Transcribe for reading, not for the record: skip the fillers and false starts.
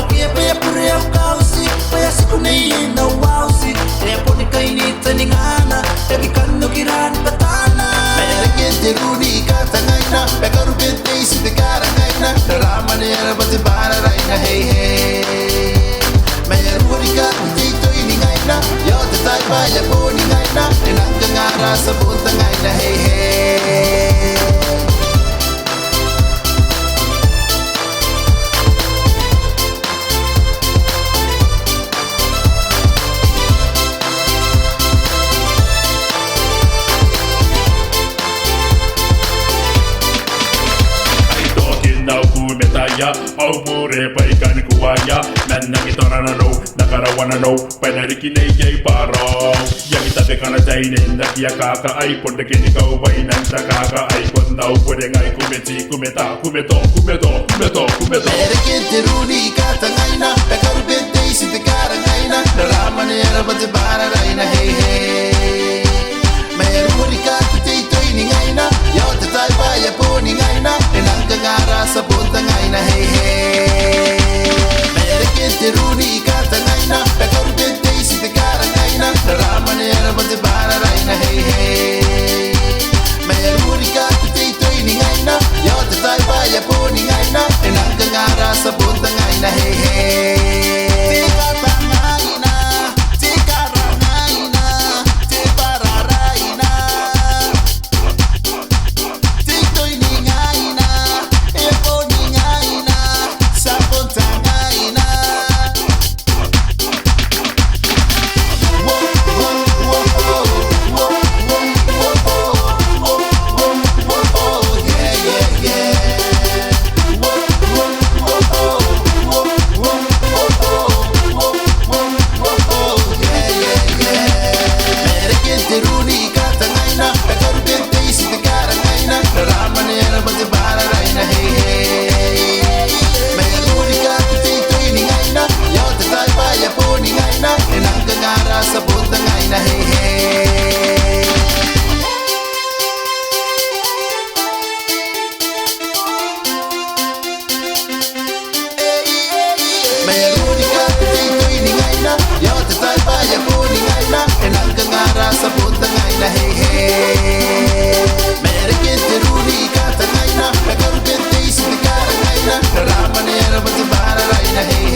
Okia paya pure au kausi, paya siku nei na wausi. Rea poni kaini taningana, egi kanu kiran patana. Paya kete runi katangaina, peka rupente isi te karangaina. Rama nera bate bara raina hey hey. Maya rurika tito iningaina, yo te tai paya poni ngaina. Enanga ngara sabunta ngaina hey hey. Au pure paikan kuaya Nanna kitona na no Nakarawana no Panariki nei yei paro Yagita te kana taine Naki ya kaka ai Ponde kini kau wainan ta kaka ai Kondau pwede ngai kumeti kumeta Kumeto kumeto kumeto kumeto Ere kete runi kata ngaina Pekaru bente isi te kara ngaina Narama ne arabate bara raina hey hey. Maya ruri kata teito ini ngaina Yo te tai vaya poni ngaina Enanga ngara sabunta ngaina hey hey. Ere kete runi kata ngaina Pekaru bente isi te kara ngaina Narama ne arabate bara raina hey hey. Maya ruri kata teito ini ngaina Yo te tai vaya poni ngaina Enanga ngara sabunta ngaina hey hey. Sabunta ngaina hey hey. Maya runi kata teito ini ngaina Yo te tai paya poni ngaina Enanga ngara sabunta ngaina hey hey. Maya kete runi kata ngaina Pekaru bente isi te kara ngaina Rama nera bate bara raina hey